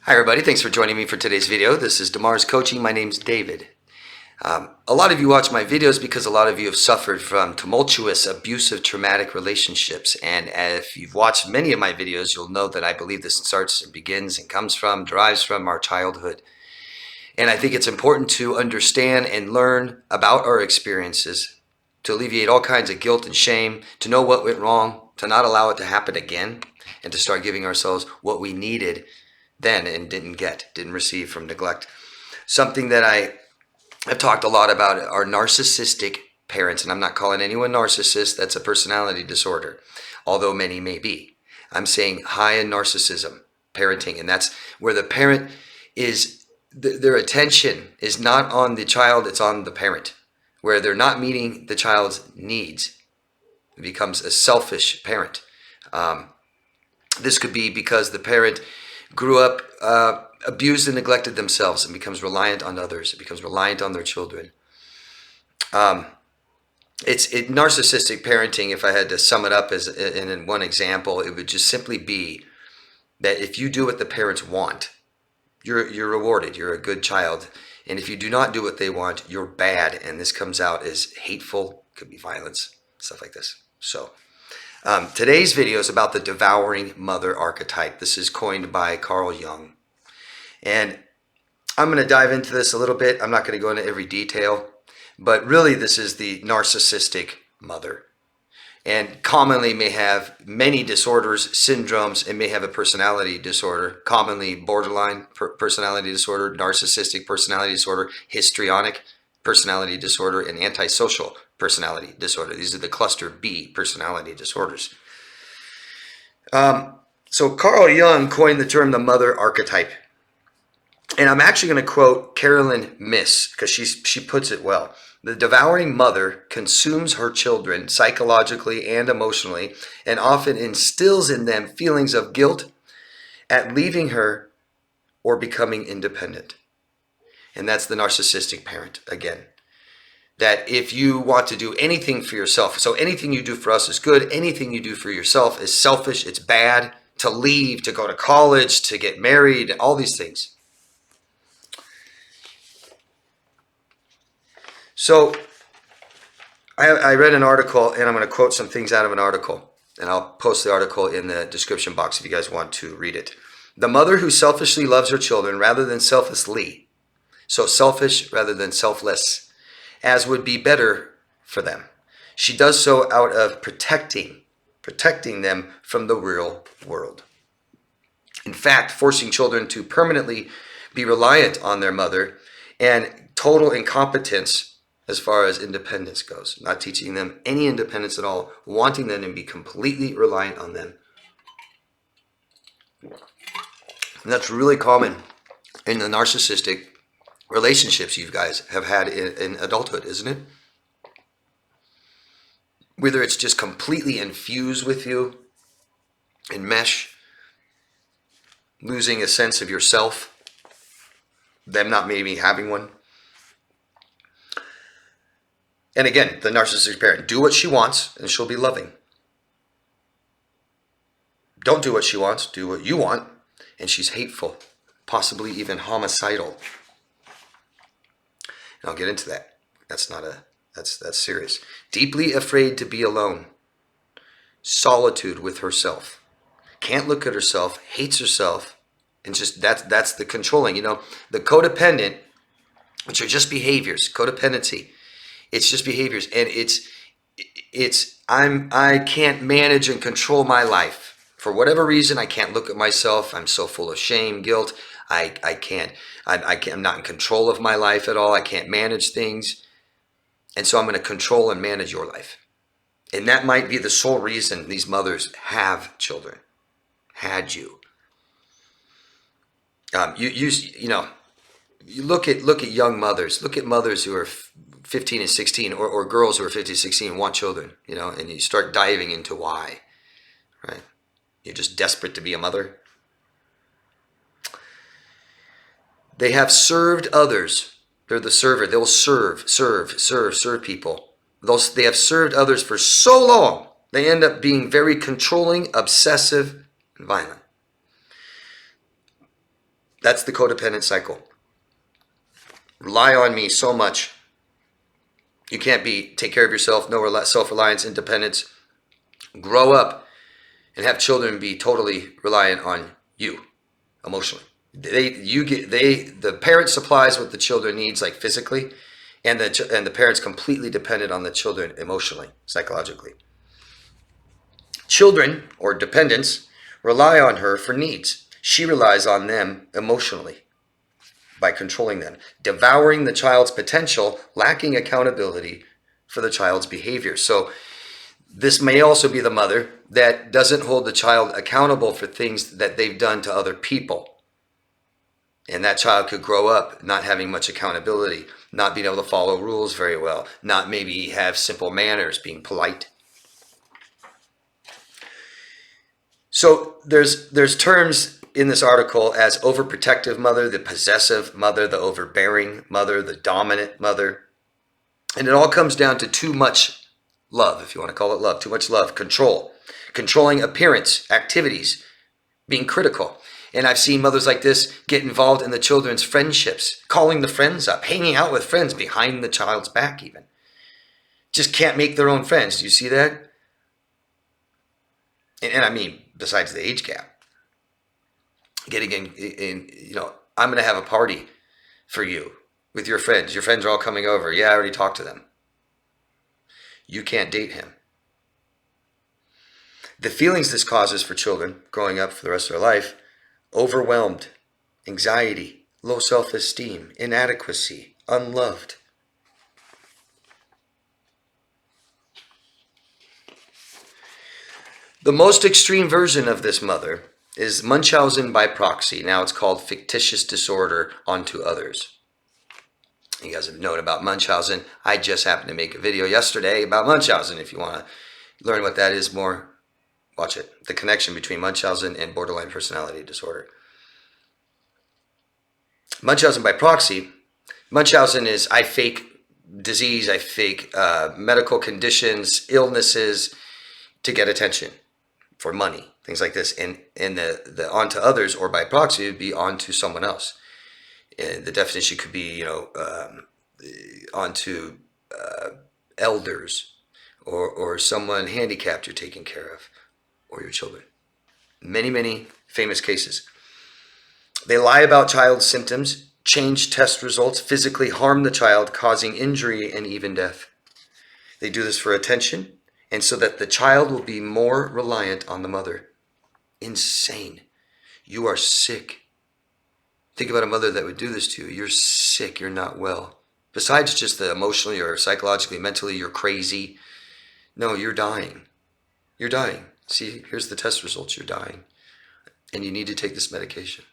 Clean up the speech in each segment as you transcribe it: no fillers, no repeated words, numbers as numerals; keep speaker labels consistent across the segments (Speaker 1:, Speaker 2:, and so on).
Speaker 1: Hi everybody, thanks for joining me for today's video. This is DeMars Coaching. My name's David. A lot of you watch my videos because a lot of you have suffered from tumultuous, abusive, traumatic relationships. And if you've watched many of my videos, you'll know that I believe this starts and begins and comes from, derives from our childhood. And I think it's important to understand and learn about our experiences, to alleviate all kinds of guilt and shame, to know what went wrong, to not allow it to happen again, and to start giving ourselves what we needed then and didn't receive from neglect. Something that I've talked a lot about are narcissistic parents, and I'm not calling anyone narcissist. That's a personality disorder, although many may be. I'm saying high in narcissism parenting, and that's where the parent is, their attention is not on the child, it's on the parent, where they're not meeting the child's needs. It becomes a selfish parent. This could be because the parent grew up abused and neglected themselves and becomes reliant on others. It becomes reliant on their children. Narcissistic parenting, if I had to sum it up as in one example, it would just simply be that if you do what the parents want, you're rewarded. You're a good child. And if you do not do what they want, you're bad. And this comes out as hateful, could be violence, stuff like this. So today's video is about the devouring mother archetype. This is coined by Carl Jung. And I'm going to dive into this a little bit. I'm not going to go into every detail, but really this is the narcissistic mother. And commonly may have many disorders, syndromes, and may have a personality disorder, commonly borderline personality disorder, narcissistic personality disorder, histrionic personality disorder, and antisocial personality disorder. These are the cluster B personality disorders. So Carl Jung coined the term the mother archetype. And I'm actually going to quote Carolyn Myss because she puts it well. The devouring mother consumes her children psychologically and emotionally and often instills in them feelings of guilt at leaving her or becoming independent. And that's the narcissistic parent again. That if you want to do anything for yourself, so anything you do for us is good, anything you do for yourself is selfish, it's bad, to leave, to go to college, to get married, all these things. So I read an article, and I'm going to quote some things out of an article, and I'll post the article in the description box if you guys want to read it. The mother who selfishly loves her children rather than selflessly, so selfish rather than selfless, as would be better for them. She does so out of protecting them from the real world. In fact, forcing children to permanently be reliant on their mother and total incompetence as far as independence goes, not teaching them any independence at all, wanting them to be completely reliant on them. And that's really common in the narcissistic relationships you guys have had in adulthood, isn't it? Whether it's just completely infused with you, enmesh, losing a sense of yourself, them not maybe having one. And again, the narcissistic parent, do what she wants and she'll be loving. Don't do what she wants, do what you want, and she's hateful, possibly even homicidal. And I'll get into that. That's serious. Deeply afraid to be alone. Solitude with herself. Can't look at herself, hates herself, and just that's the controlling. You know, the codependent, which are just behaviors, codependency. It's just behaviors, and I can't manage and control my life. For whatever reason, I can't look at myself. I'm so full of shame, guilt. I'm not in control of my life at all. I can't manage things. And so I'm going to control and manage your life. And that might be the sole reason these mothers have children. Had you. You look at young mothers. Look at mothers who are 15 and 16 or girls who are 15 and 16 and want children, and you start diving into why, right? You're just desperate to be a mother. They have served others. They're the server. They'll serve people. They have served others for so long, they end up being very controlling, obsessive, and violent. That's the codependent cycle. Rely on me so much. You can't take care of yourself, no self-reliance, independence. Grow up and have children be totally reliant on you emotionally. The parent supplies what the children needs, like physically, and the parent's completely dependent on the children emotionally, psychologically. Children, or dependents, rely on her for needs. She relies on them emotionally by controlling them, devouring the child's potential, lacking accountability for the child's behavior. So this may also be the mother that doesn't hold the child accountable for things that they've done to other people. And that child could grow up not having much accountability, not being able to follow rules very well, not maybe have simple manners, being polite. So there's terms in this article as overprotective mother, the possessive mother, the overbearing mother, the dominant mother. And it all comes down to too much love, if you want to call it love, too much love, control, controlling appearance, activities, being critical. And I've seen mothers like this get involved in the children's friendships, calling the friends up, hanging out with friends behind the child's back even. Just can't make their own friends. Do you see that? And I mean, besides the age gap. Getting in, I'm going to have a party for you with your friends. Your friends are all coming over. Yeah, I already talked to them. You can't date him. The feelings this causes for children growing up for the rest of their life: overwhelmed, anxiety, low self-esteem, inadequacy, unloved. The most extreme version of this mother is Munchausen by proxy. Now it's called fictitious disorder onto others. You guys have known about Munchausen. I just happened to make a video yesterday about Munchausen. If you want to learn what that is more, watch it. The connection between Munchausen and borderline personality disorder. Munchausen by proxy. Munchausen is I fake disease, I fake medical conditions, illnesses to get attention, for money, things like this. And the onto others, or by proxy, would be onto someone else. And the definition could be, onto elders, or someone handicapped you're taking care of, or your children. Many, many famous cases. They lie about child symptoms, change test results, physically harm the child, causing injury and even death. They do this for attention, and so that the child will be more reliant on the mother. Insane. You are sick. Think about a mother that would do this to you. You're sick. You're not well. Besides just the emotionally or psychologically, mentally, you're crazy. No, you're dying. You're dying. See, here's the test results. You're dying. And you need to take this medication.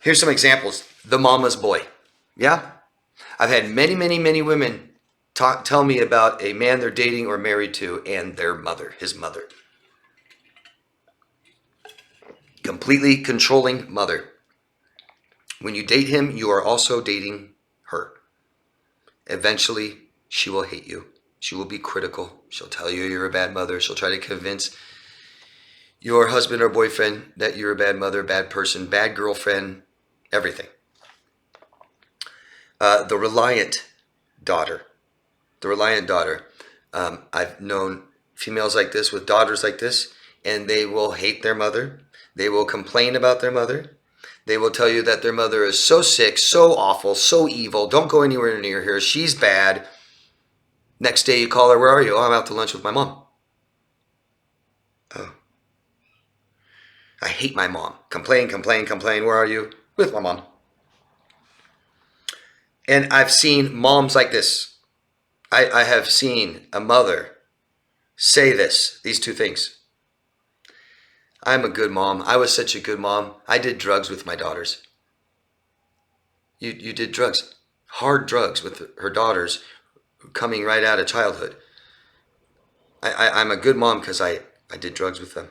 Speaker 1: Here's some examples. The mama's boy. Yeah? I've had many, many, many women tell me about a man they're dating or married to and their mother, his mother. Completely controlling mother. When you date him, you are also dating her. Eventually, she will hate you. She will be critical. She'll tell you you're a bad mother. She'll try to convince your husband or boyfriend that you're a bad mother, bad person, bad girlfriend, everything. The reliant daughter. The reliant daughter. I've known females like this with daughters like this, and they will hate their mother. They will complain about their mother. They will tell you that their mother is so sick, so awful, so evil. Don't go anywhere near her. She's bad. Next day you call her, where are you? Oh, I'm out to lunch with my mom. Oh. I hate my mom. Complain, complain, complain. Where are you? With my mom. And I've seen moms like this. I have seen a mother say these two things. I'm a good mom. I was such a good mom. I did drugs with my daughters. You did drugs. Hard drugs with her daughters coming right out of childhood. I'm a good mom because I did drugs with them.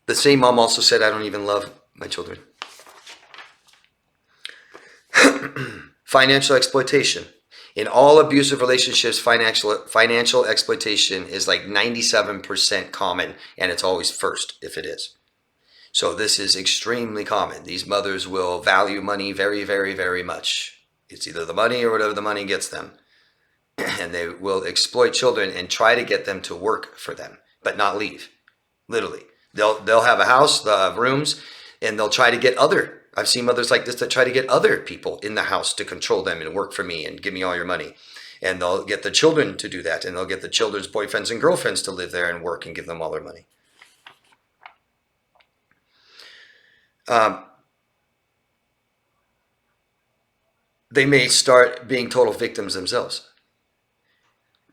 Speaker 1: The same mom also said, I don't even love my children. Financial exploitation. In all abusive relationships, financial exploitation is like 97% common, and it's always first if it is. So this is extremely common. These mothers will value money very, very, very much. It's either the money or whatever the money gets them. And they will exploit children and try to get them to work for them, but not leave. Literally. They'll have a house, they'll have rooms, and they'll try to get I've seen mothers like this that try to get other people in the house to control them and work for me and give me all your money. And they'll get the children to do that, and they'll get the children's boyfriends and girlfriends to live there and work and give them all their money. They may start being total victims themselves.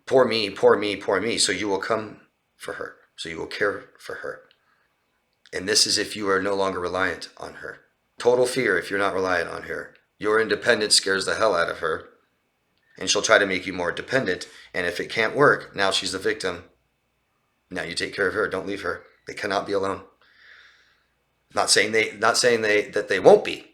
Speaker 1: Poor me, poor me, poor me. So you will come for her. So you will care for her. And this is if you are no longer reliant on her. Total fear if you're not reliant on her. Your independence scares the hell out of her. And she'll try to make you more dependent. And if it can't work, now she's the victim. Now you take care of her. Don't leave her. They cannot be alone. Not saying that they won't be.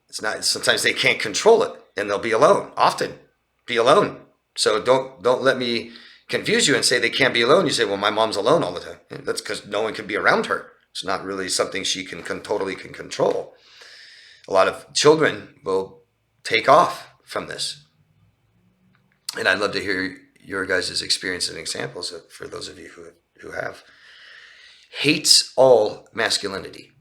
Speaker 1: It's not. Sometimes they can't control it, and they'll be alone. Often, be alone. So don't let me confuse you and say they can't be alone. You say, well, my mom's alone all the time. That's because no one can be around her. It's not really something she can totally control. A lot of children will take off from this, and I'd love to hear your guys' experiences and examples for those of you who have. Hates all masculinity.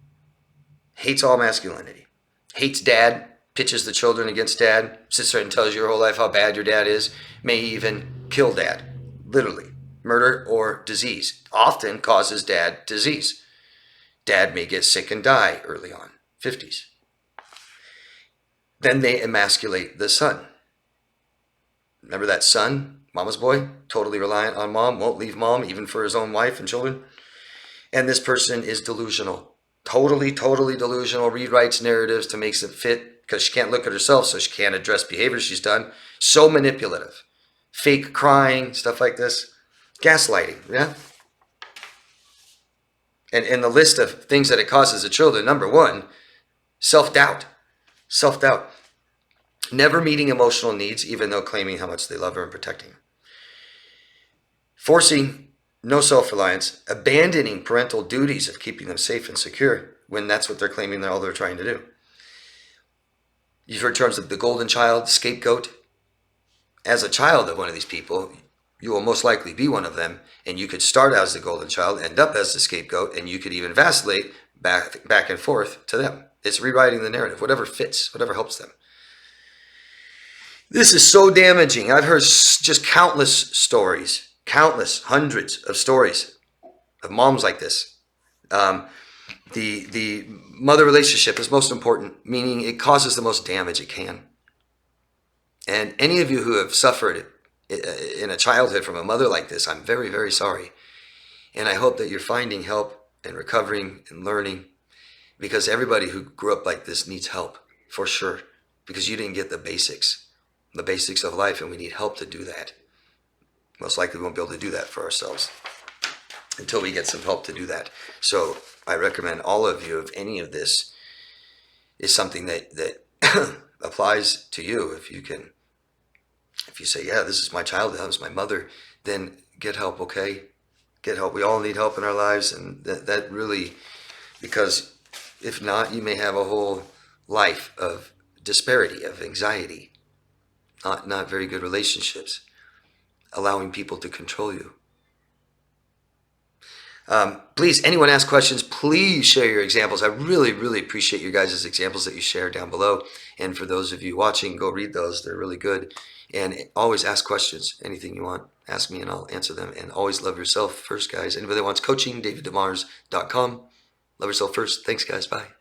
Speaker 1: Hates all masculinity. Hates dad, pitches the children against dad, sits there and tells you your whole life how bad your dad is, may even kill dad, literally. Murder or disease often causes dad disease. Dad may get sick and die early on, 50s. Then they emasculate the son. Remember that son, mama's boy, totally reliant on mom, won't leave mom even for his own wife and children. And this person is delusional. Totally delusional, rewrites narratives to make it fit because she can't look at herself, so she can't address behavior she's done. So manipulative. Fake crying, stuff like this. Gaslighting, yeah? And in the list of things that it causes the children, number one, self-doubt. Self-doubt. Never meeting emotional needs, even though claiming how much they love her and protecting her. Forcing no self-reliance, abandoning parental duties of keeping them safe and secure when that's what they're claiming all they're trying to do. You've heard terms of the golden child, scapegoat. As a child of one of these people, you will most likely be one of them, and you could start as the golden child, end up as the scapegoat, and you could even vacillate back and forth to them. It's rewriting the narrative, whatever fits, whatever helps them. This is so damaging. I've heard just countless stories. Countless, hundreds of stories of moms like this. The mother relationship is most important, meaning it causes the most damage it can. And any of you who have suffered in a childhood from a mother like this, I'm very, very sorry. And I hope that you're finding help and recovering and learning, because everybody who grew up like this needs help, for sure, because you didn't get the basics of life, and we need help to do that. Most likely we won't be able to do that for ourselves until we get some help to do that. So I recommend all of you, if any of this is something that applies to you, if you say, yeah, this is my childhood, this is my mother, then get help, okay? Get help. We all need help in our lives, and that really, because if not, you may have a whole life of disparity, of anxiety, not very good relationships, allowing people to control you. Please, anyone ask questions, please share your examples. I really, really appreciate your guys' examples that you share down below. And for those of you watching, go read those. They're really good. And always ask questions. Anything you want, ask me and I'll answer them. And always love yourself first, guys. Anybody that wants coaching, DavidDeMars.com. Love yourself first. Thanks, guys. Bye.